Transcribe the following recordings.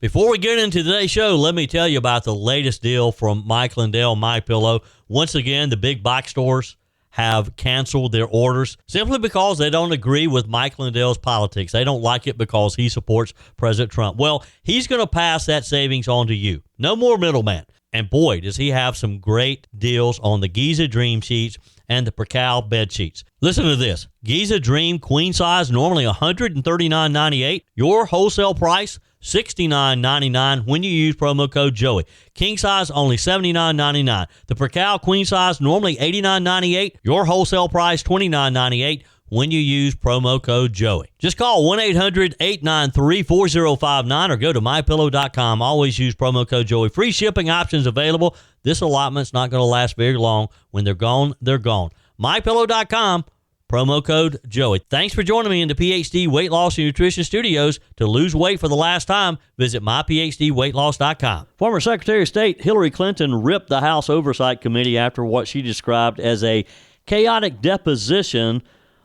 Before we get into today's show, let me tell you about the latest deal from Mike Lindell, MyPillow. Once again, the big box stores have canceled their orders simply because they don't agree with Mike Lindell's politics. They don't like it because he supports President Trump. Well, he's going to pass that savings on to you. No more middleman. And boy, does he have some great deals on the Giza Dream sheets and the Percal bed sheets. Listen to this. Giza Dream queen size, normally $139.98. Your wholesale price, $69.99 when you use promo code Joey. King size, only $79.99. The Percal queen size, normally $89.98. Your wholesale price, $29.98 when you use promo code Joey. Just call 1-800-893-4059 or go to MyPillow.com. Always use promo code Joey. Free shipping options available. This allotment's not going to last very long. When they're gone, they're gone. MyPillow.com. Promo code Joey. Thanks for joining me in the PhD Weight Loss and Nutrition Studios. To lose weight for the last time, visit myphdweightloss.com. Former Secretary of State Hillary Clinton ripped the House Oversight Committee after what she described as a chaotic deposition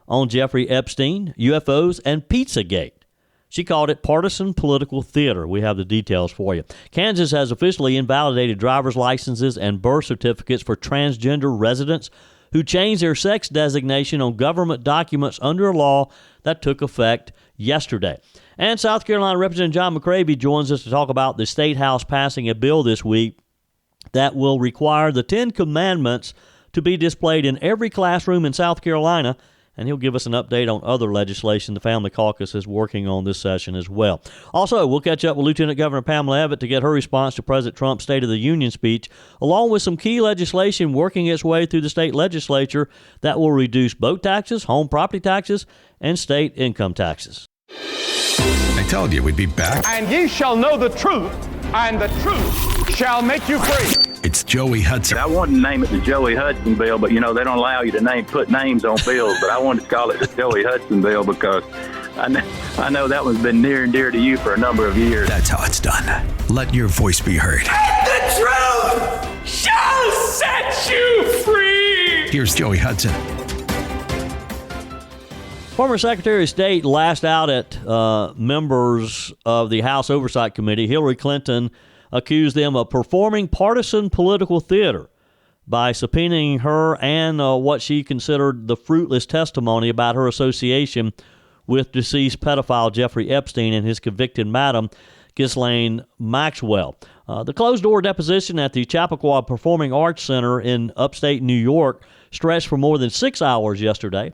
on Jeffrey Epstein, UFOs, and Pizzagate. She called it partisan political theater. We have the details for you. Kansas has officially invalidated driver's licenses and birth certificates for transgender residents who changed their sex designation on government documents under a law that took effect yesterday. And South Carolina Representative John McCravy joins us to talk about the State House passing a bill this week that will require the 10 Commandments to be displayed in every classroom in South Carolina. And he'll give us an update on other legislation the Family Caucus is working on this session as well. Also, we'll catch up with Lieutenant Governor Pamela Evette to get her response to President Trump's State of the Union speech, along with some key legislation working its way through the state legislature that will reduce boat taxes, home property taxes, and state income taxes. I told you we'd be back. And ye shall know the truth, and the truth shall make you free. It's Joey Hudson. I wanted to name it the Joey Hudson bill, but, they don't allow you to put names on bills. But I wanted to call it the Joey Hudson bill because I know that one's been near and dear to you for a number of years. That's how it's done. Let your voice be heard. And the truth shall set you free. Here's Joey Hudson. Former Secretary of State lashed out at members of the House Oversight Committee. Hillary Clinton accused them of performing partisan political theater by subpoenaing her and what she considered the fruitless testimony about her association with deceased pedophile Jeffrey Epstein and his convicted madam, Ghislaine Maxwell. The closed-door deposition at the Chappaqua Performing Arts Center in upstate New York stretched for more than 6 hours yesterday.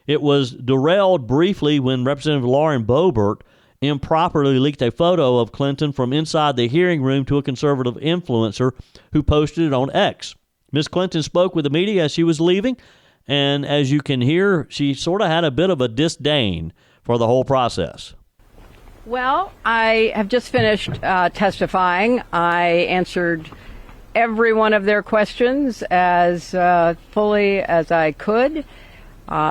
It was derailed briefly when Representative Lauren Boebert improperly leaked a photo of Clinton from inside the hearing room to a conservative influencer who posted it on X. Ms. Clinton spoke with the media as she was leaving, and as you can hear, she sort of had a bit of a disdain for the whole process. Well, I have just finished testifying. I answered every one of their questions as fully as I could,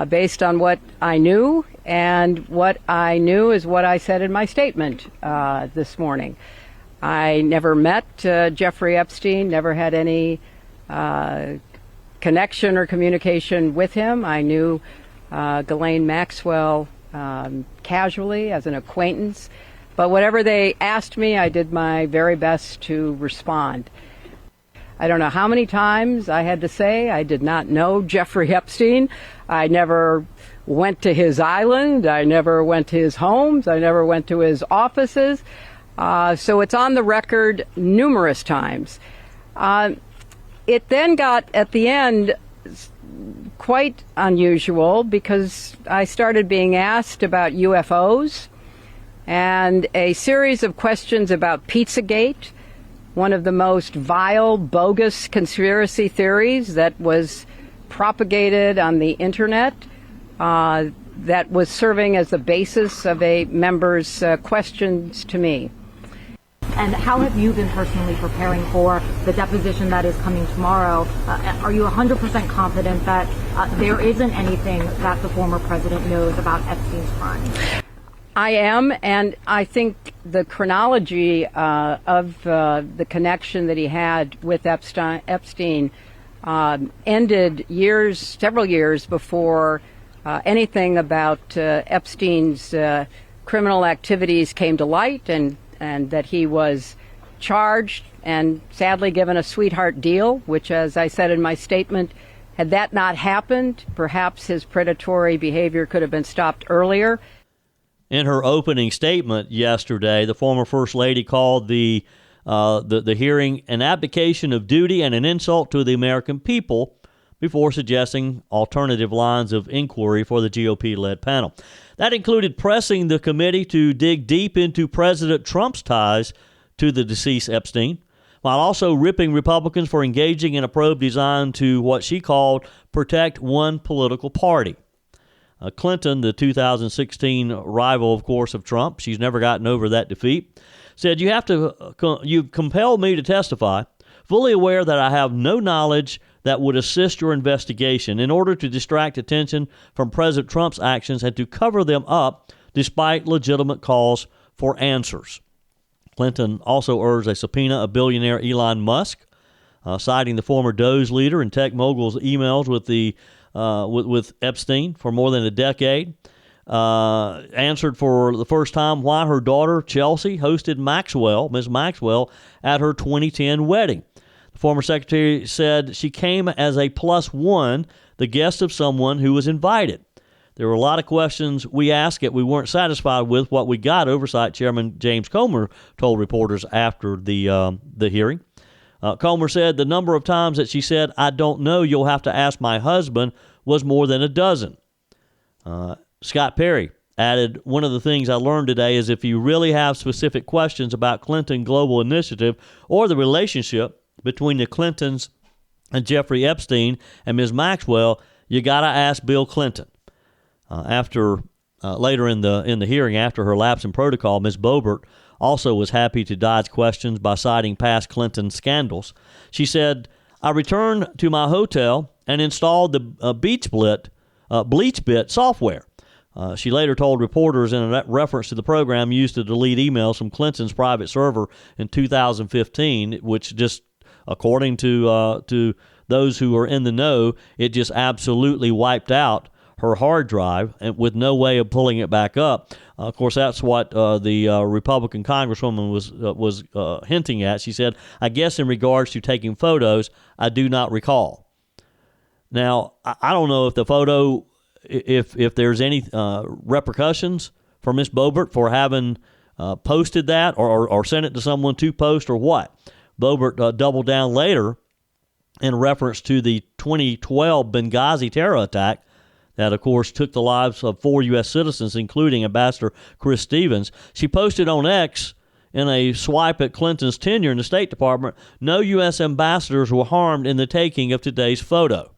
based on what I knew. And what I knew is what I said in my statement this morning. I never met Jeffrey Epstein, never had any connection or communication with him. I knew Ghislaine Maxwell casually as an acquaintance. But whatever they asked me, I did my very best to respond. I don't know how many times I had to say I did not know Jeffrey Epstein. I never went to his island. I never went to his homes. I never went to his offices. So it's on the record numerous times. It then got, at the end, quite unusual because I started being asked about UFOs and a series of questions about Pizzagate, one of the most vile, bogus conspiracy theories that was propagated on the internet, that was serving as the basis of a member's questions to me. And how have you been personally preparing for the deposition that is coming tomorrow? Are you 100% confident that there isn't anything that the former president knows about Epstein's crimes? I am, and I think the chronology of the connection that he had with Epstein ended several years before anything about Epstein's criminal activities came to light, and and that he was charged and sadly given a sweetheart deal, which, as I said in my statement, had that not happened, perhaps his predatory behavior could have been stopped earlier. In her opening statement yesterday, the former First Lady called the hearing an abdication of duty and an insult to the American people before suggesting alternative lines of inquiry for the GOP-led panel. That included pressing the committee to dig deep into President Trump's ties to the deceased Epstein, while also ripping Republicans for engaging in a probe designed to what she called protect one political party. Clinton, the 2016 rival, of course, of Trump, she's never gotten over that defeat, said, you've compelled me to testify, fully aware that I have no knowledge that would assist your investigation in order to distract attention from President Trump's actions and to cover them up despite legitimate calls for answers. Clinton also urged a subpoena of billionaire Elon Musk, citing the former Doge leader and tech mogul's emails with Epstein for more than a decade. Answered for the first time why her daughter Chelsea hosted Miss Maxwell, at her 2010 wedding. The former secretary said she came as a +1, the guest of someone who was invited. There were a lot of questions we asked that we weren't satisfied with what we got, Oversight Chairman James Comer told reporters after the hearing. Comer said the number of times that she said, "I don't know, you'll have to ask my husband," was more than a dozen. Scott Perry added, one of the things I learned today is if you really have specific questions about Clinton Global Initiative or the relationship between the Clintons and Jeffrey Epstein and Ms. Maxwell, you got to ask Bill Clinton. Later in the hearing, after her lapse in protocol, Ms. Boebert also was happy to dodge questions by citing past Clinton scandals. She said, I returned to my hotel and installed the BleachBit software. She later told reporters in a reference to the program used to delete emails from Clinton's private server in 2015, which just, according to those who are in the know, it just absolutely wiped out her hard drive and with no way of pulling it back up. Of course, that's what the Republican Congresswoman was hinting at. She said, I guess in regards to taking photos, I do not recall. Now, I don't know if the photo, if there's any repercussions for Ms. Boebert for having posted that or sent it to someone to post or what. Boebert doubled down later in reference to the 2012 Benghazi terror attack that, of course, took the lives of 4 U.S. citizens, including Ambassador Chris Stevens. She posted on X in a swipe at Clinton's tenure in the State Department, no U.S. ambassadors were harmed in the taking of today's photo.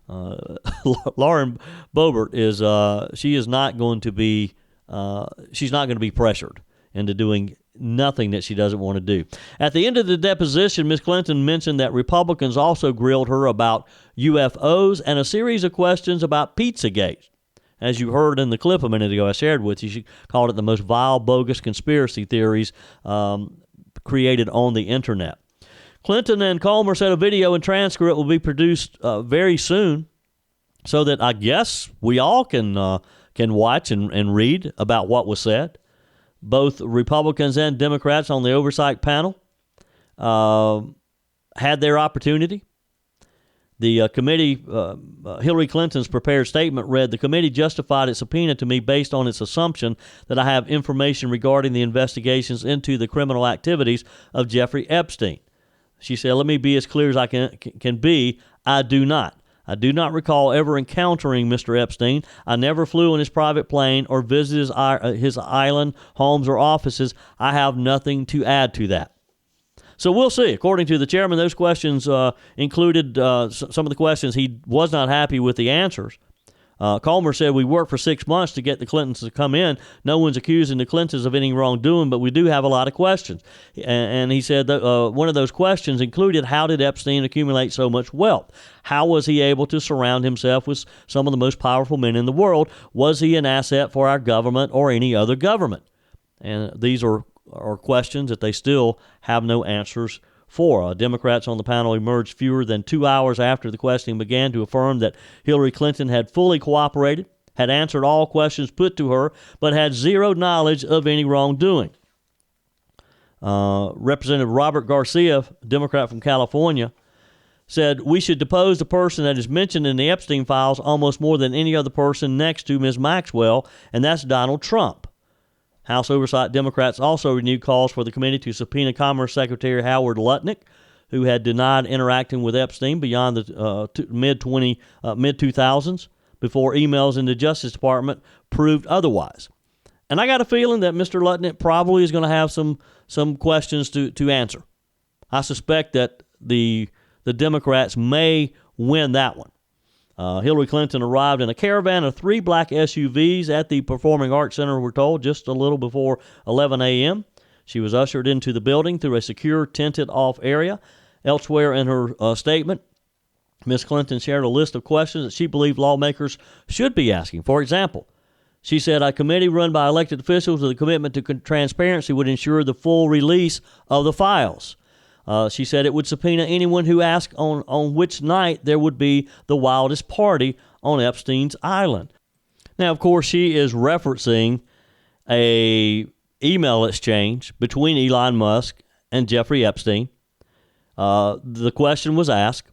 Lauren Boebert is not going to be pressured into doing nothing that she doesn't want to do. At the end of the deposition, Ms. Clinton mentioned that Republicans also grilled her about UFOs and a series of questions about Pizzagate. As you heard in the clip a minute ago I shared with you, she called it the most vile, bogus conspiracy theories created on the internet. Clinton and Comer said a video and transcript will be produced very soon so that I guess we all can watch and read about what was said. Both Republicans and Democrats on the Oversight panel had their opportunity. The committee, Hillary Clinton's prepared statement read, the committee justified its subpoena to me based on its assumption that I have information regarding the investigations into the criminal activities of Jeffrey Epstein. She said, let me be as clear as I can be. I do not. I do not recall ever encountering Mr. Epstein. I never flew in his private plane or visited his island, homes, or offices. I have nothing to add to that. So we'll see. According to the chairman, those questions included some of the questions he was not happy with the answers. Comer said, we worked for 6 months to get the Clintons to come in. No one's accusing the Clintons of any wrongdoing, but we do have a lot of questions. And he said that one of those questions included, how did Epstein accumulate so much wealth? How was he able to surround himself with some of the most powerful men in the world? Was he an asset for our government or any other government? And these are questions that they still have no answers for. Democrats on the panel emerged fewer than 2 hours after the questioning began to affirm that Hillary Clinton had fully cooperated, had answered all questions put to her, but had zero knowledge of any wrongdoing. Representative Robert Garcia, Democrat from California, said we should depose the person that is mentioned in the Epstein files almost more than any other person next to Ms. Maxwell, and that's Donald Trump. House Oversight Democrats also renewed calls for the committee to subpoena Commerce Secretary Howard Lutnick, who had denied interacting with Epstein beyond the mid-2000s before emails in the Justice Department proved otherwise. And I got a feeling that Mr. Lutnick probably is going to have some questions to answer. I suspect that the Democrats may win that one. Hillary Clinton arrived in a caravan of 3 black SUVs at the Performing Arts Center, we're told, just a little before 11 a.m. She was ushered into the building through a secure, tented-off area. Elsewhere in her statement, Ms. Clinton shared a list of questions that she believed lawmakers should be asking. For example, she said a committee run by elected officials with a commitment to transparency would ensure the full release of the files. She said it would subpoena anyone who asked on which night there would be the wildest party on Epstein's island. Now, of course, she is referencing a email exchange between Elon Musk and Jeffrey Epstein. The question was asked,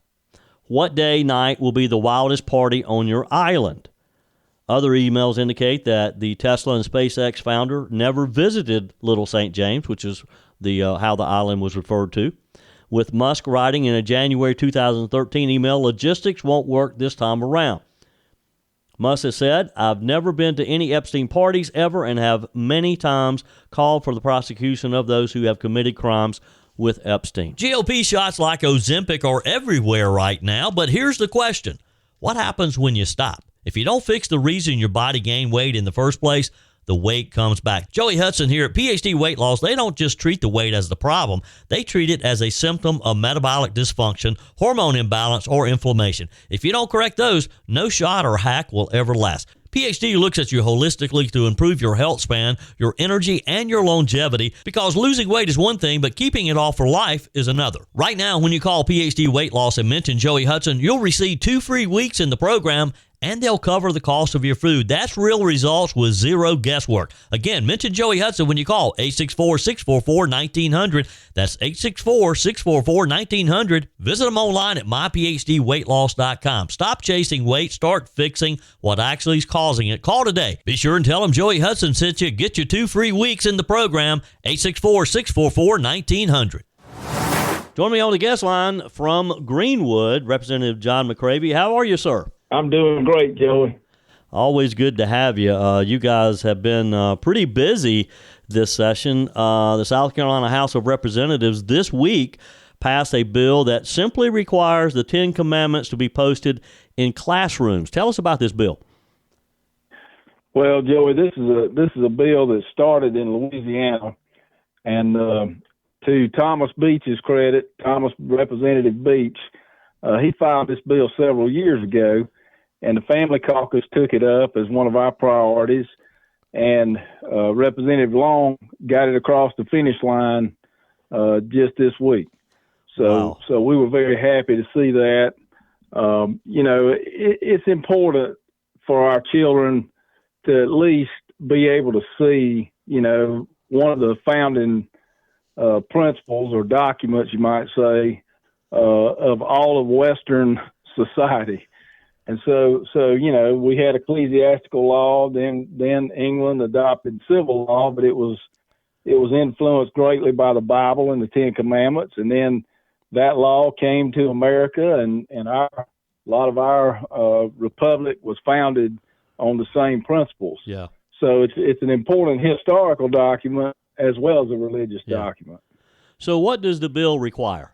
what day night will be the wildest party on your island? Other emails indicate that the Tesla and SpaceX founder never visited Little St. James, which is how the island was referred to, with Musk writing in a January 2013 email, logistics won't work this time around. Musk has said, I've never been to any Epstein parties ever and have many times called for the prosecution of those who have committed crimes with Epstein. GOP shots like Ozempic are everywhere right now, but here's the question. What happens when you stop? If you don't fix the reason your body gained weight in the first place, the weight comes back. Joey Hudson here at PhD Weight Loss. They don't just treat the weight as the problem. They treat it as a symptom of metabolic dysfunction, hormone imbalance, or inflammation. If you don't correct those, no shot or hack will ever last. PhD looks at you holistically to improve your health span, your energy, and your longevity, because losing weight is one thing, but keeping it off for life is another. Right now, when you call PhD Weight Loss and mention Joey Hudson, you'll receive 2 free weeks in the program, and they'll cover the cost of your food. That's real results with zero guesswork. Again, mention Joey Hudson when you call 864-644-1900. That's 864-644-1900. Visit them online at myphdweightloss.com. Stop chasing weight. Start fixing what actually is causing it. Call today. Be sure and tell them Joey Hudson sent you. Get your 2 free weeks in the program. 864-644-1900. Join me on the guest line from Greenwood, Representative John McCravy. How are you, sir? I'm doing great, Joey. Always good to have you. You guys have been pretty busy this session. The South Carolina House of Representatives this week passed a bill that simply requires the 10 Commandments to be posted in classrooms. Tell us about this bill. Well, Joey, this is a bill that started in Louisiana, and to Thomas Beach's credit, Representative Beach, he filed this bill several years ago, and the Family Caucus took it up as one of our priorities, and Representative Long got it across the finish line just this week. So we were very happy to see that. It's important for our children to at least be able to see, one of the founding principles or documents, you might say, of all of Western society. And so we had ecclesiastical law, then England adopted civil law, but it was influenced greatly by the Bible and the 10 Commandments. And then that law came to America, and a lot of our republic was founded on the same principles. Yeah. So it's an important historical document as well as a religious document. So what does the bill require?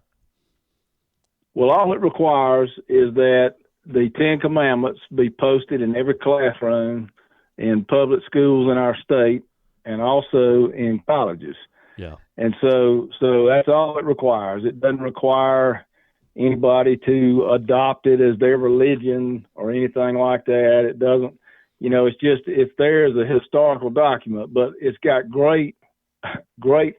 Well, all it requires is that the 10 Commandments be posted in every classroom in public schools in our state and also in colleges. Yeah. And so that's all it requires. It doesn't require anybody to adopt it as their religion or anything like that. It doesn't, it's there as a historical document, but it's got great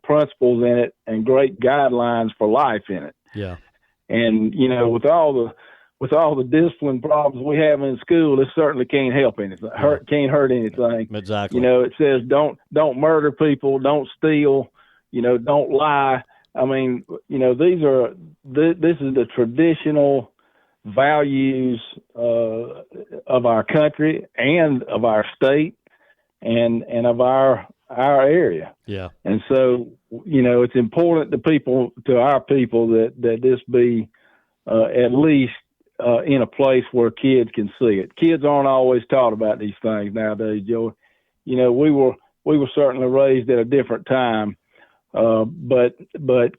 principles in it and great guidelines for life in it. Yeah. And, with all the discipline problems we have in school, this certainly can't help anything. Can't hurt anything. Exactly. It says don't murder people, don't steal, don't lie. I mean, this is the traditional values of our country and of our state and of our area. Yeah. And so, it's important to our people that this be at least in a place where kids can see it. Kids aren't always taught about these things nowadays, Joey. We were certainly raised at a different time. But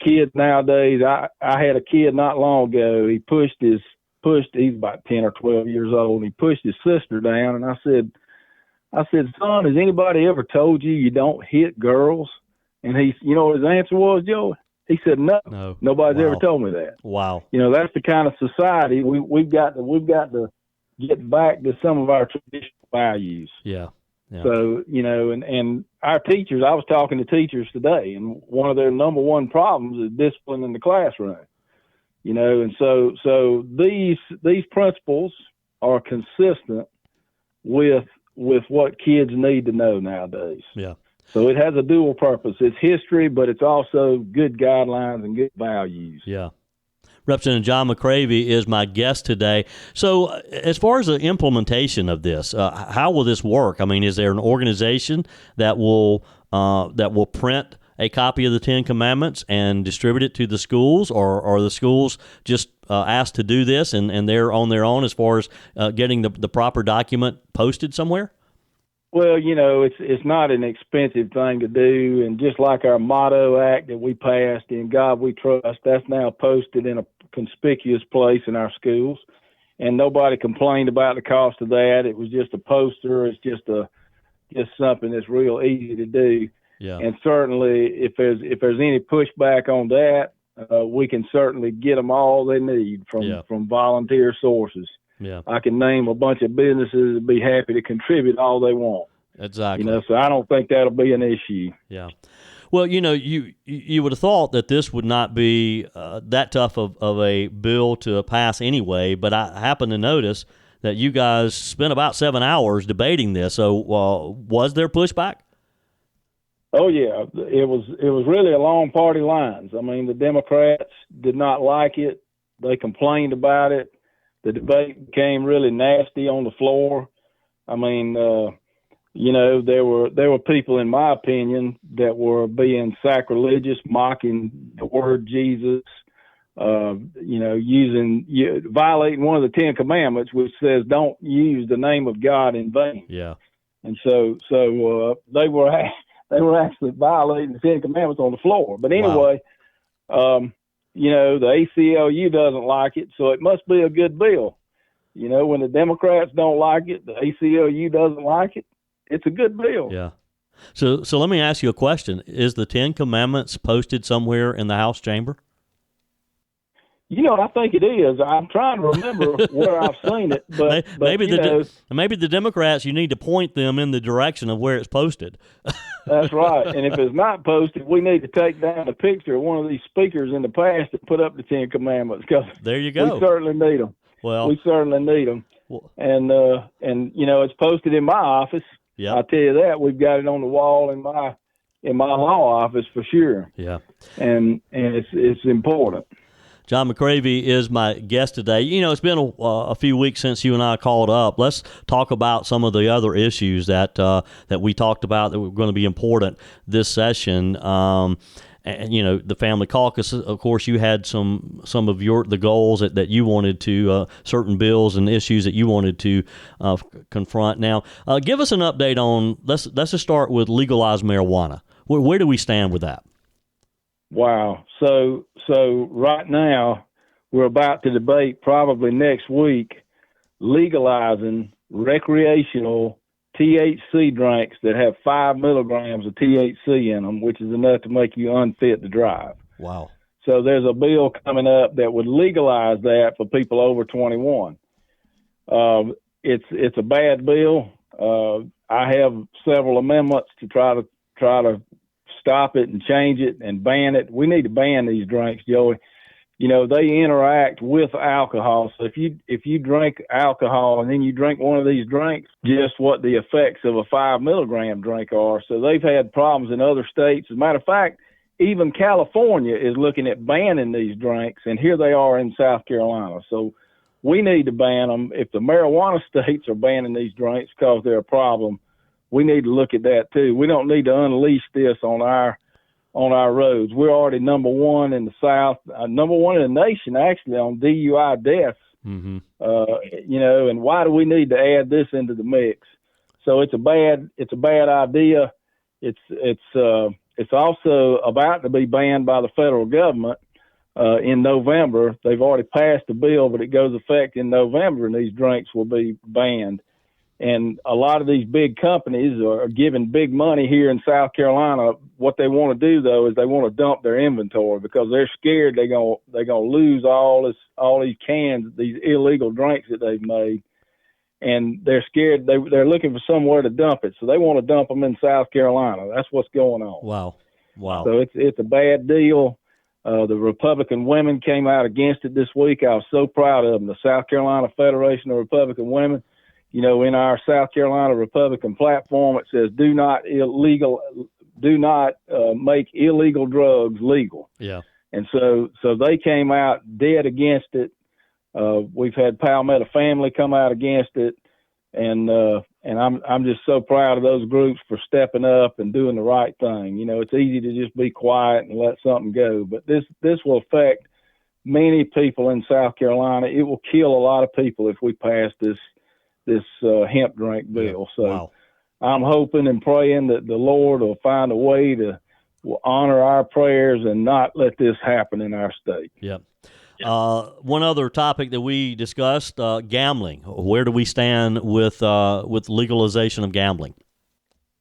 kids nowadays, I had a kid not long ago. He he's about 10 or 12 years old. And he pushed his sister down. And I said, son, has anybody ever told you don't hit girls? And his answer was, Joey? He said, no. Nobody's ever told me that. Wow. That's the kind of society we've got to get back to some of our traditional values. Yeah. Yeah. So, and our teachers, I was talking to teachers today, and one of their number one problems is discipline in the classroom. And so these principles are consistent with what kids need to know nowadays. Yeah. So it has a dual purpose. It's history, but it's also good guidelines and good values. Yeah. Representative John McCravy is my guest today. So as far as the implementation of this, how will this work? I mean, is there an organization that will print a copy of the Ten Commandments and distribute it to the schools, or are the schools just asked to do this and they're on their own as far as getting the proper document posted somewhere? Well, it's not an expensive thing to do. And just like our motto act that we passed, In God We Trust, that's now posted in a conspicuous place in our schools. And nobody complained about the cost of that. It was just a poster. It's just something that's real easy to do. Yeah. And certainly if there's any pushback on that, we can certainly get them all they need from volunteer sources. Yeah. I can name a bunch of businesses that be happy to contribute all they want. Exactly. So I don't think that'll be an issue. Yeah. Well, you would have thought that this would not be that tough of a bill to pass anyway, but I happen to notice that you guys spent about 7 hours debating this. So was there pushback? Oh, yeah. It was really along party lines. I mean, the Democrats did not like it. They complained about it. The debate became really nasty on the floor. I mean, there were people, in my opinion, that were being sacrilegious, mocking the word Jesus, violating one of the Ten Commandments, which says don't use the name of God in vain. Yeah. And so they were actually violating the Ten Commandments on the floor. But anyway, wow. The ACLU doesn't like it, so it must be a good bill. When the Democrats don't like it, the ACLU doesn't like it, it's a good bill. Yeah. So let me ask you a question. Is the Ten Commandments posted somewhere in the House chamber? I think it is. I'm trying to remember where I've seen it, but maybe the Democrats, you need to point them in the direction of where it's posted. That's right. And if it's not posted, we need to take down a picture of one of these speakers in the past and put up the Ten Commandments. Because there you go. We certainly need them. Well, we certainly need them. Well, and it's posted in my office. Yeah, I'll tell you that. We've got it on the wall in my law office for sure. Yeah, and it's important. John McCravy is my guest today. It's been a few weeks since you and I called up. Let's talk about some of the other issues that we talked about that were going to be important this session. And the Family Caucus, of course, you had some of the goals that you wanted to, certain bills and issues that you wanted to confront. Now, give us an update on, let's just start with legalized marijuana. Where do we stand with that? Wow. So right now we're about to debate probably next week legalizing recreational THC drinks that have 5 milligrams of THC in them, which is enough to make you unfit to drive. Wow. So there's a bill coming up that would legalize that for people over 21. It's a bad bill. I have several amendments to try to stop it and change it and ban it. We need to ban these drinks, Joey. They interact with alcohol. So if you drink alcohol and then you drink one of these drinks, just what the effects of a 5 milligram drink are. So they've had problems in other states. As a matter of fact, even California is looking at banning these drinks, and here they are in South Carolina. So we need to ban them. If the marijuana states are banning these drinks because they're a problem, we need to look at that too. We don't need to unleash this on our roads. We're already number one in the South, number one in the nation actually on DUI deaths. Mm-hmm. And why do we need to add this into the mix? So it's a bad idea. It's also about to be banned by the federal government in November. They've already passed a bill, but it goes effect in November, and these drinks will be banned. And a lot of these big companies are giving big money here in South Carolina. What they want to do, though, is they want to dump their inventory because they're scared they're gonna lose all these cans, these illegal drinks that they've made. And they're scared. They're looking for somewhere to dump it, so they want to dump them in South Carolina. That's what's going on. Wow. So it's a bad deal. The Republican women came out against it this week. I was so proud of them. The South Carolina Federation of Republican Women. In our South Carolina Republican platform, it says do not make illegal drugs legal. Yeah. And so they came out dead against it. We've had Pamela family come out against it, and I'm just so proud of those groups for stepping up and doing the right thing. It's easy to just be quiet and let something go, but this will affect many people in South Carolina. It will kill a lot of people if we pass this hemp drink bill. So wow. I'm hoping and praying that the Lord will find a way to honor our prayers and not let this happen in our state. Yep. One other topic that we discussed, gambling. Where do we stand with legalization of gambling?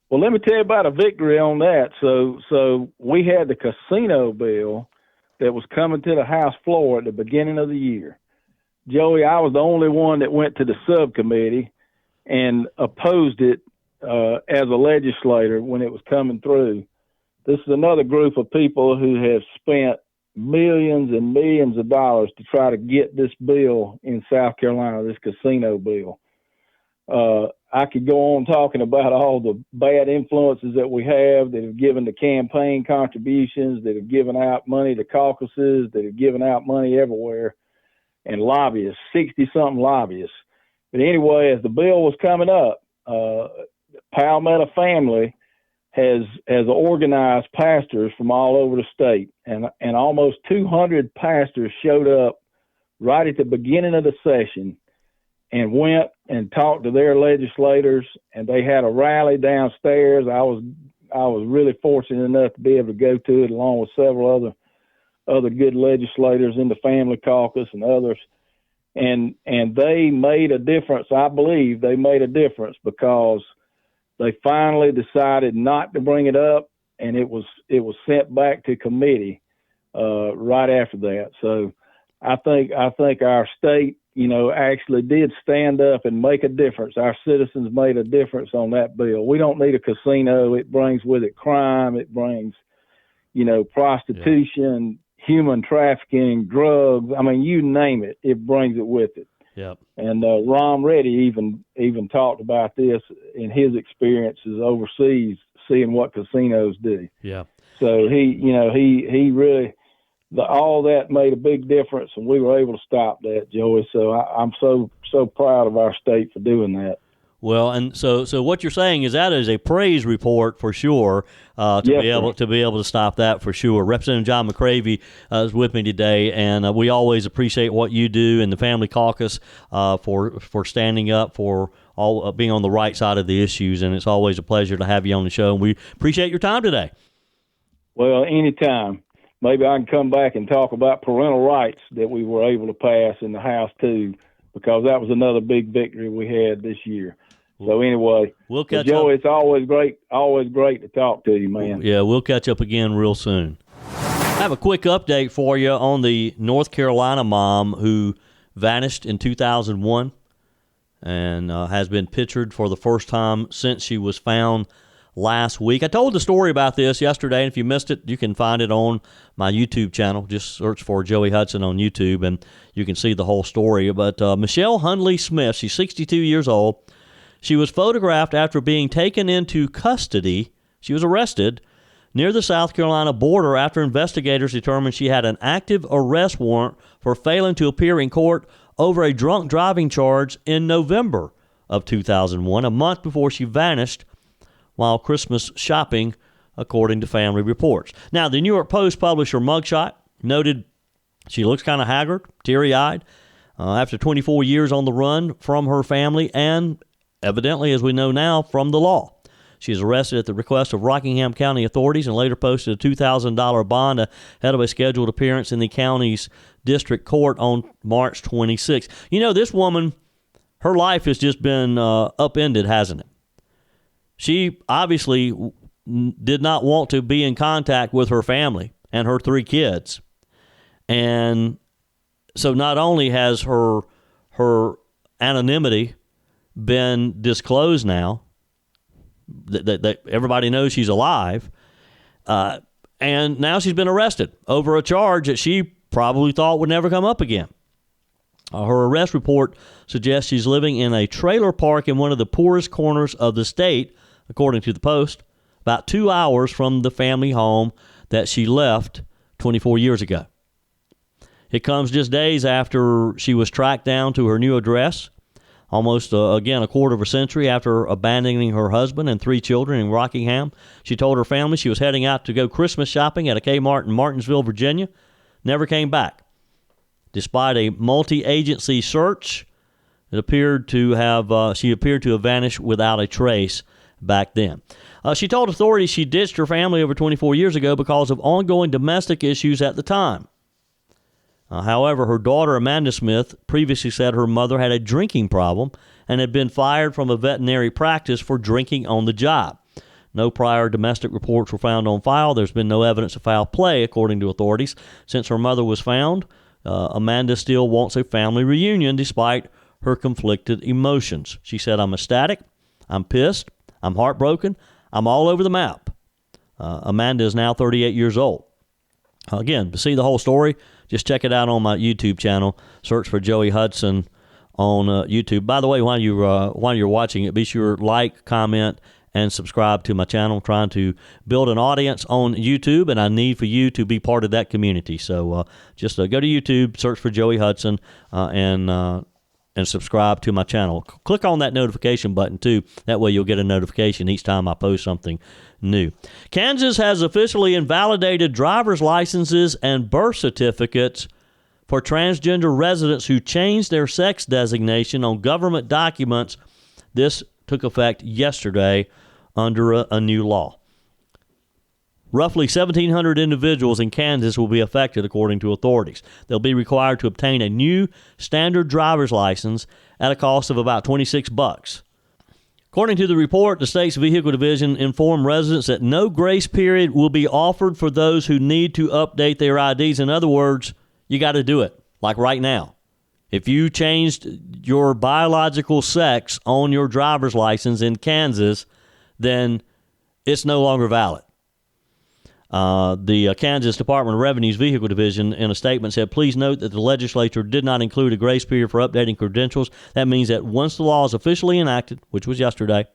Well, let me tell you about a victory on that. So we had the casino bill that was coming to the House floor at the beginning of the year. Joey, I was the only one that went to the subcommittee and opposed it as a legislator when it was coming through. This is another group of people who have spent millions and millions of dollars to try to get this bill in South Carolina, this casino bill. I could go on talking about all the bad influences that we have that have given the campaign contributions, that have given out money to caucuses, that have given out money everywhere. And lobbyists, 60-something lobbyists. But anyway, as the bill was coming up, Pamela family has organized pastors from all over the state, and almost 200 pastors showed up right at the beginning of the session and went and talked to their legislators, and they had a rally downstairs. I was really fortunate enough to be able to go to it along with several other good legislators in the Family Caucus and others. And they made a difference. I believe they made a difference because they finally decided not to bring it up, and it was sent back to committee right after that. So I think our state, actually did stand up and make a difference. Our citizens made a difference on that bill. We don't need a casino. It brings with it crime. It brings, prostitution, human trafficking, drugs. I mean, you name it, it brings it with it. Yep. And Ron Reddy even talked about this in his experiences overseas, seeing what casinos do. Yeah. So he really, all that made a big difference, and we were able to stop that, Joey. So I'm so proud of our state for doing that. Well, and so what you're saying is that is a praise report for sure to be able to stop that for sure. Representative John McCravy is with me today, and we always appreciate what you do in the Family Caucus for standing up for all being on the right side of the issues, and it's always a pleasure to have you on the show. And we appreciate your time today. Well, anytime. Maybe I can come back and talk about parental rights that we were able to pass in the House too, because that was another big victory we had this year. So anyway, we'll catch Joe, up. It's always great to talk to you, man. Yeah, we'll catch up again real soon. I have a quick update for you on the North Carolina mom who vanished in 2001 and has been pictured for the first time since she was found last week. I told the story about this yesterday, and if you missed it, you can find it on my YouTube channel. Just search for Joey Hudson on YouTube, and you can see the whole story. But Michelle Hundley Smith, she's 62 years old. She was photographed after being taken into custody. She was arrested near the South Carolina border after investigators determined she had an active arrest warrant for failing to appear in court over a drunk driving charge in November of 2001, a month before she vanished while Christmas shopping, according to family reports. Now, the New York Post published her mugshot, noted she looks kind of haggard, teary-eyed, after 24 years on the run from her family and, evidently, as we know now, from the law. She was arrested at the request of Rockingham County authorities and later posted a $2,000 bond ahead of a scheduled appearance in the county's district court on March 26. You know, this woman, her life has just been upended, hasn't it? She obviously did not want to be in contact with her family and her 3 kids. And so not only has her anonymity been disclosed now, that everybody knows she's alive, and now she's been arrested over a charge that she probably thought would never come up again. Her arrest report suggests she's living in a trailer park in one of the poorest corners of the state, according to the Post, about 2 hours from the family home that she left 24 years ago. It comes just days after she was tracked down to her new address, almost, again, a quarter of a century after abandoning her husband and 3 children in Rockingham. She told her family she was heading out to go Christmas shopping at a Kmart in Martinsville, Virginia. Never came back. Despite a multi-agency search, she appeared to have vanished without a trace back then. She told authorities she ditched her family over 24 years ago because of ongoing domestic issues at the time. However, her daughter, Amanda Smith, previously said her mother had a drinking problem and had been fired from a veterinary practice for drinking on the job. No prior domestic reports were found on file. There's been no evidence of foul play, according to authorities. Since her mother was found, Amanda still wants a family reunion despite her conflicted emotions. She said, "I'm ecstatic, I'm pissed, I'm heartbroken, I'm all over the map." Amanda is now 38 years old. Again, to see the whole story, just check it out on my YouTube channel. Search for Joey Hudson on YouTube. By the way, while you're watching it, be sure to like, comment, and subscribe to my channel. I'm trying to build an audience on YouTube, and I need for you to be part of that community. So just go to YouTube, search for Joey Hudson, and subscribe to my channel. Click on that notification button, too. That way you'll get a notification each time I post something new. Kansas has officially invalidated driver's licenses and birth certificates for transgender residents who changed their sex designation on government documents. This took effect yesterday under a new law. Roughly 1,700 individuals in Kansas will be affected, according to authorities. They'll be required to obtain a new standard driver's license at a cost of about $26. According to the report, the state's vehicle division informed residents that no grace period will be offered for those who need to update their IDs. In other words, you got to do it, like right now. If you changed your biological sex on your driver's license in Kansas, then it's no longer valid. The Kansas Department of Revenue's Vehicle Division, in a statement, said, "Please note that the legislature did not include a grace period for updating credentials. That means that once the law is officially enacted, which was yesterday,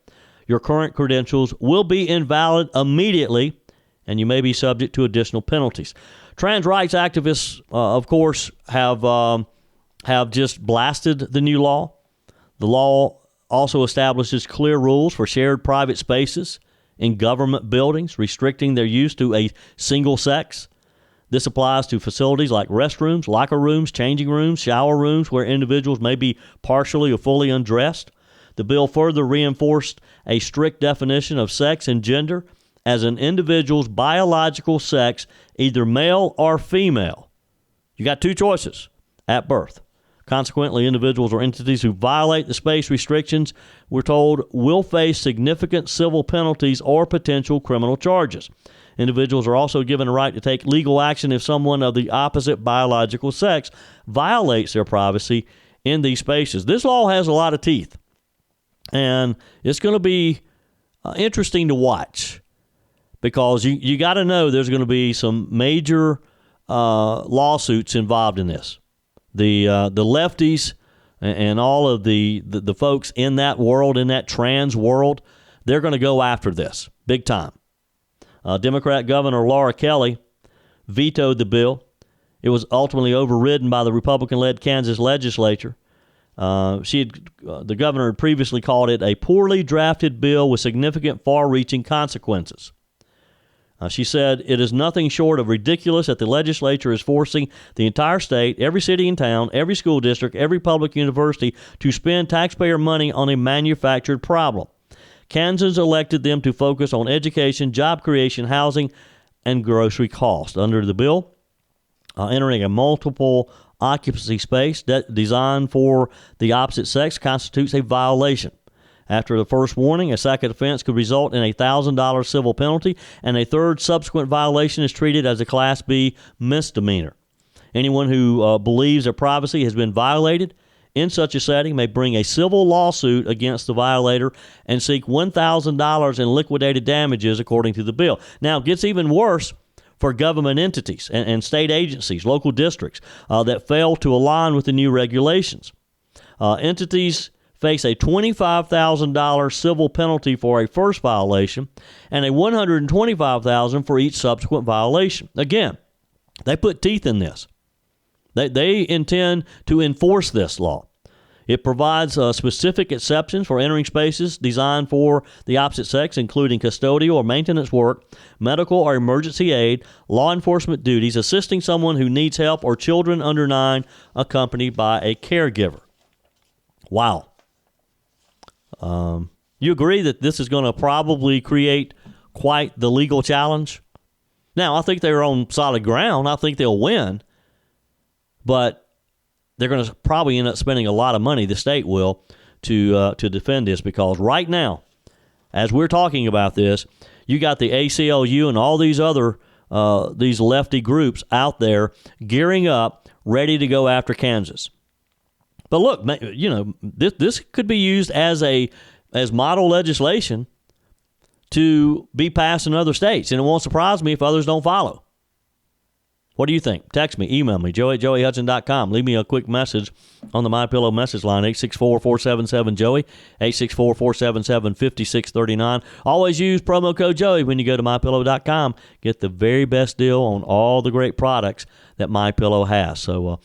your current credentials will be invalid immediately, and you may be subject to additional penalties." Trans rights activists, of course, have just blasted the new law. The law also establishes clear rules for shared private spaces in government buildings, restricting their use to a single sex. This applies to facilities like restrooms, locker rooms, changing rooms, shower rooms, where individuals may be partially or fully undressed. The bill further reinforced a strict definition of sex and gender as an individual's biological sex, either male or female. You got 2 choices at birth. Consequently, individuals or entities who violate the space restrictions, we're told, will face significant civil penalties or potential criminal charges. Individuals are also given a right to take legal action if someone of the opposite biological sex violates their privacy in these spaces. This law has a lot of teeth, and it's going to be interesting to watch because you got to know there's going to be some major lawsuits involved in this. The lefties and all of the folks in that world, in that trans world, they're going to go after this big time. Democrat Governor Laura Kelly vetoed the bill. It was ultimately overridden by the Republican-led Kansas legislature. The governor had previously called it a poorly drafted bill with significant far-reaching consequences. She said, it is nothing short of ridiculous that the legislature is forcing the entire state, every city and town, every school district, every public university to spend taxpayer money on a manufactured problem. Kansas elected them to focus on education, job creation, housing, and grocery costs. Under the bill, entering a multiple occupancy space designed for the opposite sex constitutes a violation. After the first warning, a second offense could result in a $1,000 civil penalty, and a third subsequent violation is treated as a Class B misdemeanor. Anyone who believes their privacy has been violated in such a setting may bring a civil lawsuit against the violator and seek $1,000 in liquidated damages, according to the bill. Now, it gets even worse for government entities and state agencies, local districts that fail to align with the new regulations. Entities face a $25,000 civil penalty for a first violation and a $125,000 for each subsequent violation. Again, they put teeth in this. They intend to enforce this law. It provides specific exceptions for entering spaces designed for the opposite sex, including custodial or maintenance work, medical or emergency aid, law enforcement duties, assisting someone who needs help, or children under 9 accompanied by a caregiver. Wow. You agree that this is going to probably create quite the legal challenge? Now, I think they're on solid ground. I think they'll win. But they're going to probably end up spending a lot of money, the state will, to defend this, because right now, as we're talking about this, you got the ACLU and all these other these lefty groups out there gearing up, ready to go after Kansas. But look, you know, this could be used as model legislation to be passed in other states, and it won't surprise me if others don't follow. What do you think? Text me, email me, joe@joeyhudson.com. Leave me a quick message on the MyPillow message line, 864-477-JOEY, 864-477-5639. Always use promo code Joey when you go to MyPillow.com. Get the very best deal on all the great products that MyPillow has. So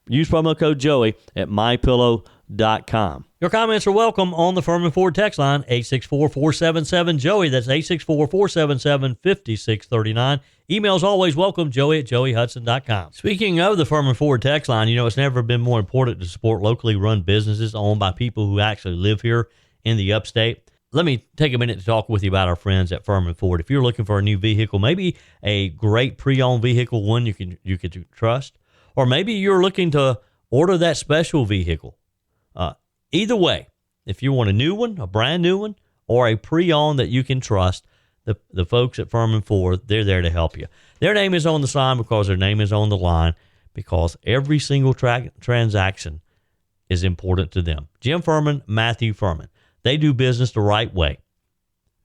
use promo code Joey at MyPillow.com. Your comments are welcome on the Furman Ford text line, 864-477-JOEY. That's 864-477-5639. Emails always welcome, joey@joeyhudson.com. Speaking of the Furman Ford text line, you know, it's never been more important to support locally run businesses owned by people who actually live here in the upstate. Let me take a minute to talk with you about our friends at Furman Ford. If you're looking for a new vehicle, maybe a great pre-owned vehicle, one you can trust, or maybe you're looking to order that special vehicle. Either way, if you want a new one, a brand new one, or a pre-owned that you can trust, the folks at Furman Ford, they're there to help you. Their name is on the sign because their name is on the line, because every single transaction is important to them. Jim Furman, Matthew Furman. They do business the right way.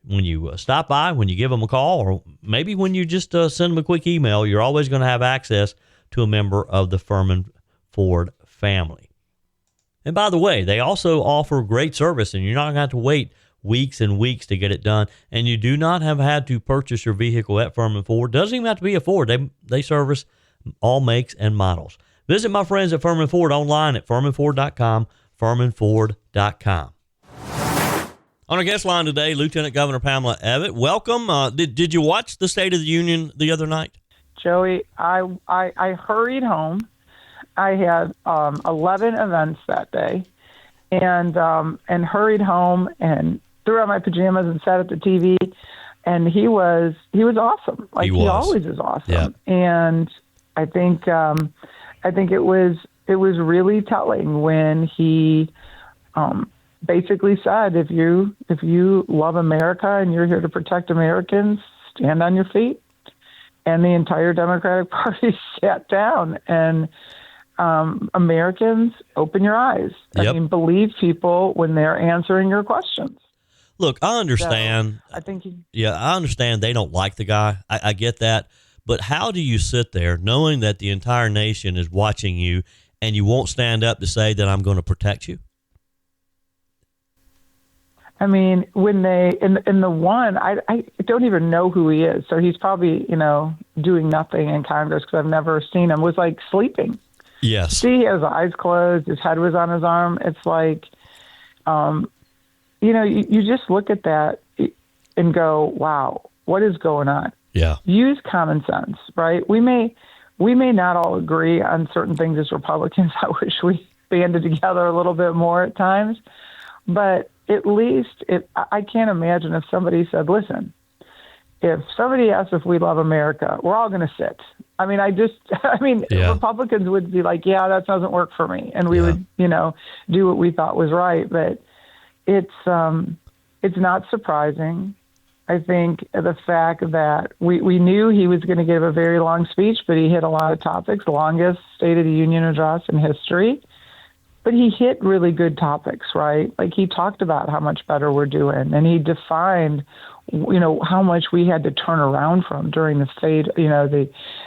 When you stop by, when you give them a call, or maybe when you just send them a quick email, you're always going to have access to a member of the Furman Ford family. And by the way, they also offer great service, and you're not going to have to wait weeks and weeks to get it done. And you do not have had to purchase your vehicle at Furman Ford. Doesn't even have to be a Ford. They service all makes and models. Visit my friends at Furman Ford online at FurmanFord.com, FurmanFord.com. On our guest line today, Lieutenant Governor Pamela Evette. Welcome. Did you watch the State of the Union the other night? Joey, I hurried home. I had 11 events that day, and hurried home and threw on my pajamas and sat at the TV. And he was awesome. Like he always is awesome. Yep. And I think it was really telling when he basically said, if you love America and you're here to protect Americans, stand on your feet. And the entire Democratic Party sat down, and Americans, open your eyes. Yep. I mean, believe people when they're answering your questions. Look, I understand. So, I understand they don't like the guy. I get that. But how do you sit there knowing that the entire nation is watching you and you won't stand up to say that I'm going to protect you? I mean, when they in the one, I don't even know who he is. So he's probably, doing nothing in Congress because I've never seen him. Was like sleeping. Yes. See, he has his eyes closed. His head was on his arm. It's like, you just look at that and go, wow, what is going on? Yeah. Use common sense, right? We may not all agree on certain things as Republicans. I wish we banded together a little bit more at times, but at least I can't imagine if somebody said, listen, if somebody asks if we love America, we're all going to sit. I mean, Yeah. Republicans would be like, yeah, that doesn't work for me. And we would, do what we thought was right. But it's not surprising. I think the fact that we knew he was going to give a very long speech, but he hit a lot of topics, longest State of the Union address in history. But he hit really good topics, right? Like he talked about how much better we're doing, and he defined, how much we had to turn around from during the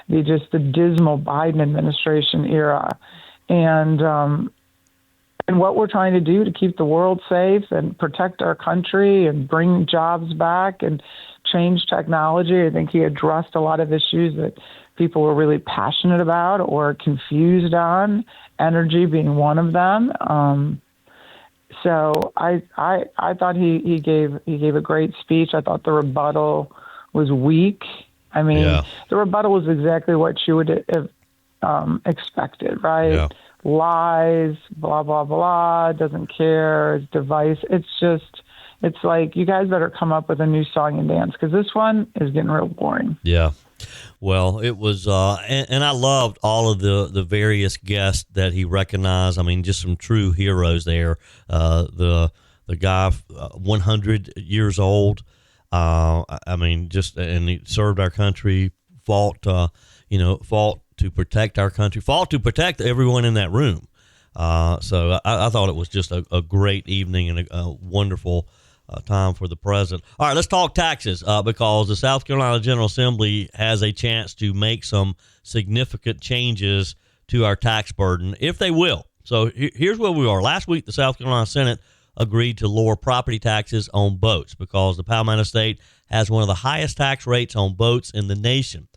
the dismal Biden administration era, and what we're trying to do to keep the world safe and protect our country and bring jobs back and change technology. I think he addressed a lot of issues that people were really passionate about or confused on, energy being one of them. So I thought he gave a great speech. I thought the rebuttal was weak. I mean, The rebuttal was exactly what you would have expected, right? Yeah. Lies, blah, blah, blah, doesn't care, it's it's like, you guys better come up with a new song and dance, because this one is getting real boring. Yeah. Well, it was, and I loved all of the various guests that he recognized. I mean, just some true heroes there. The guy, 100 years old. And he served our country, fought to protect our country, fought to protect everyone in that room. So I thought it was just a great evening and a wonderful time for the president. All right, let's talk taxes because the South Carolina General Assembly has a chance to make some significant changes to our tax burden, if they will. So here's where we are. Last week, the South Carolina Senate agreed to lower property taxes on boats because the Palmetto State has one of the highest tax rates on boats in the nation.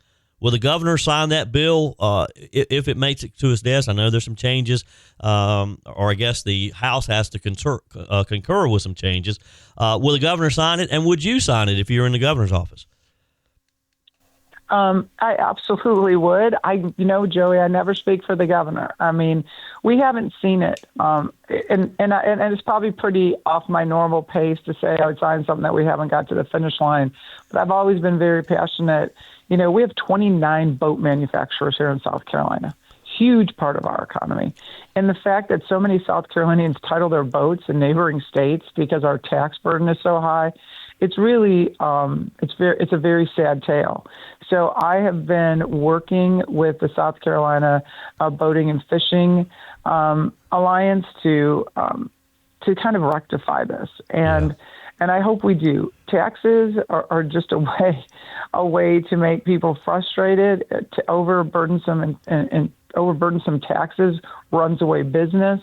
Will the governor sign that bill if it makes it to his desk? I know there's some changes, or I guess the House has to concur with some changes. Will the governor sign it, and would you sign it if you're in the governor's office? I absolutely would. Joey, I never speak for the governor. I mean, we haven't seen it, and it's probably pretty off my normal pace to say I would sign something that we haven't got to the finish line. But I've always been very passionate. We have 29 boat manufacturers here in South Carolina, huge part of our economy. And the fact that so many South Carolinians title their boats in neighboring states because our tax burden is so high, it's really, it's a very sad tale. So I have been working with the South Carolina Boating and Fishing Alliance to kind of rectify this. And I hope we do. Taxes are just a way to make people frustrated. To overburdensome and overburdensome taxes runs away business.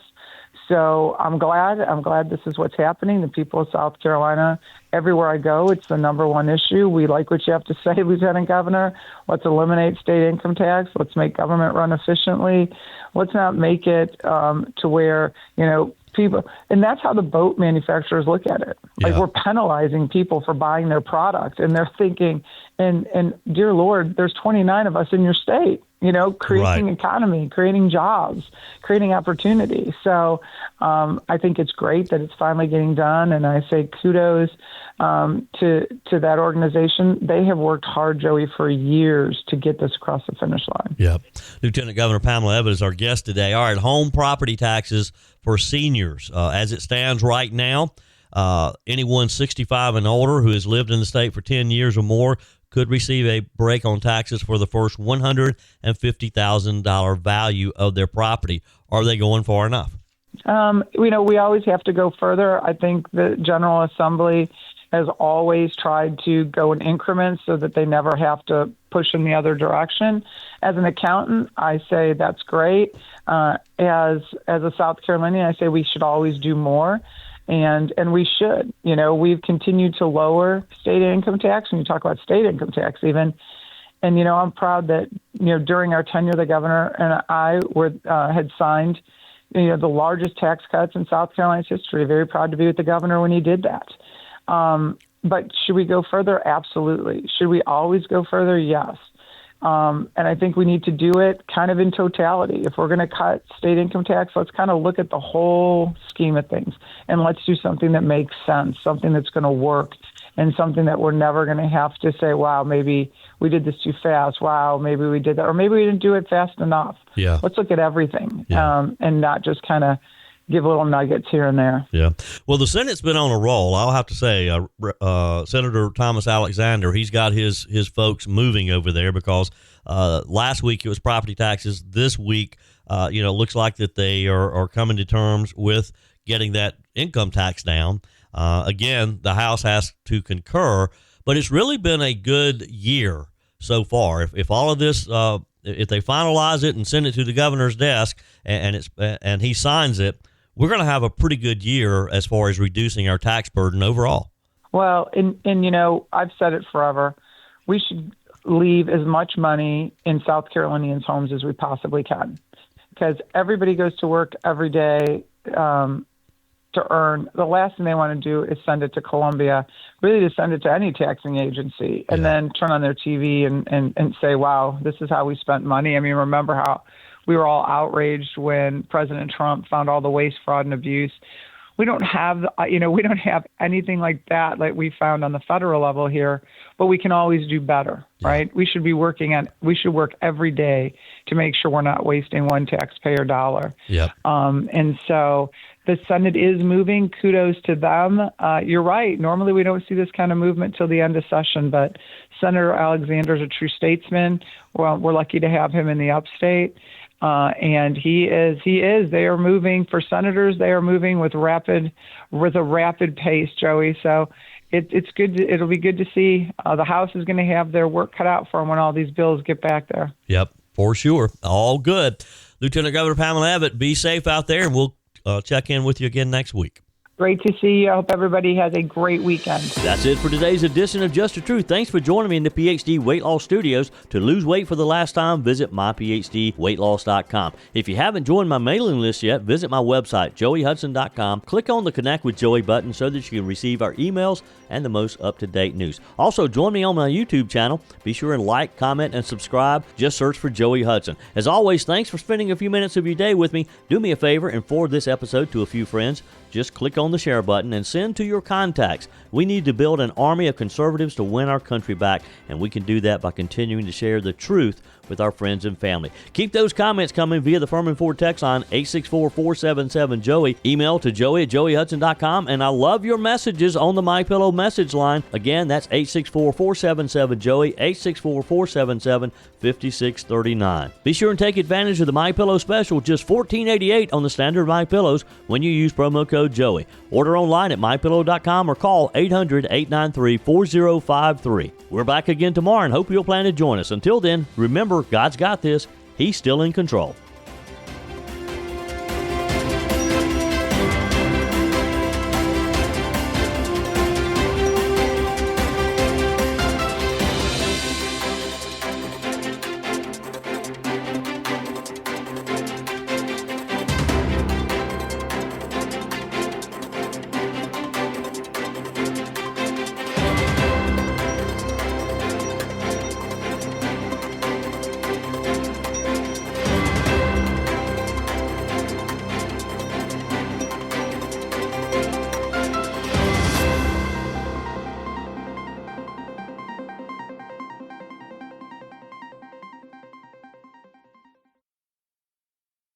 So I'm glad this is what's happening. The people of South Carolina, everywhere I go, it's the number one issue. We like what you have to say, Lieutenant Governor. Let's eliminate state income tax. Let's make government run efficiently. Let's not make it to where, people, and that's how the boat manufacturers look at it. Like we're penalizing people for buying their product, and they're thinking, and dear Lord, there's 29 of us in your state, creating economy, creating jobs, creating opportunity. So I think it's great that it's finally getting done, and I say kudos to that organization. They have worked hard, Joey, for years to get this across the finish line. Yep. Lieutenant Governor Pamela Evette is our guest today. All right, home property taxes for seniors. As it stands right now, anyone 65 and older who has lived in the state for 10 years or more could receive a break on taxes for the first $150,000 value of their property. Are they going far enough? We always have to go further. I think the General Assembly has always tried to go in increments so that they never have to push in the other direction. As an accountant, I say that's great. As a South Carolinian, I say we should always do more. And we should. We've continued to lower state income tax, when you talk about state income tax even. And, I'm proud that, during our tenure, the governor and I had signed, the largest tax cuts in South Carolina's history. Very proud to be with the governor when he did that. But should we go further? Absolutely. Should we always go further? Yes. And I think we need to do it kind of in totality. If we're going to cut state income tax, let's kind of look at the whole scheme of things, and let's do something that makes sense, something that's going to work, and something that we're never going to have to say, wow, maybe we did this too fast. Wow, maybe we did that, or maybe we didn't do it fast enough. Yeah. Let's look at everything, and not just kind of give little nuggets here and there. Yeah. Well, the Senate's been on a roll. I'll have to say, Senator Thomas Alexander, he's got his folks moving over there, because last week it was property taxes. This week, it looks like that they are coming to terms with getting that income tax down. Again, the House has to concur, but it's really been a good year so far. If all of this, if they finalize it and send it to the governor's desk and he signs it, we're going to have a pretty good year as far as reducing our tax burden overall. Well, and I've said it forever. We should leave as much money in South Carolinians' homes as we possibly can, because everybody goes to work every day to earn. The last thing they want to do is send it to Columbia, really to send it to any taxing agency, and then turn on their TV and say, wow, this is how we spent money. I mean, remember how we were all outraged when President Trump found all the waste, fraud, and abuse. We don't have, we don't have anything like that like we found on the federal level here, but we can always do better, right? We should work every day to make sure we're not wasting one taxpayer dollar. Yep. And so the Senate is moving. Kudos to them. You're right. Normally we don't see this kind of movement till the end of session, but Senator Alexander is a true statesman. Well, we're lucky to have him in the upstate. And he is. They are moving for senators. They are moving with a rapid pace, Joey. So it's good. It'll be good to see. The House is going to have their work cut out for them when all these bills get back there. Yep, for sure. All good. Lieutenant Governor Pamela Evette, be safe out there, and we'll check in with you again next week. Great to see you. I hope everybody has a great weekend. That's it for today's edition of Just the Truth. Thanks for joining me in the PhD Weight Loss Studios. To lose weight for the last time, visit myphdweightloss.com. If you haven't joined my mailing list yet, visit my website, joeyhudson.com. Click on the Connect with Joey button so that you can receive our emails and the most up-to-date news. Also, join me on my YouTube channel. Be sure and like, comment, and subscribe. Just search for Joey Hudson. As always, thanks for spending a few minutes of your day with me. Do me a favor and forward this episode to a few friends. Just click on the share button and send to your contacts. We need to build an army of conservatives to win our country back, and we can do that by continuing to share the truth with our friends and family. Keep those comments coming via the Furman Ford text line 864-477-JOEY. Email to joey@joeyhudson.com, and I love your messages on the MyPillow message line. Again, that's 864-477-JOEY, 864-477-5639. Be sure and take advantage of the MyPillow special, just $14.88 on the standard MyPillows when you use promo code Joey. Order online at mypillow.com or call 800-893-4053. We're back again tomorrow and hope you'll plan to join us. Until then, remember, God's got this. He's still in control.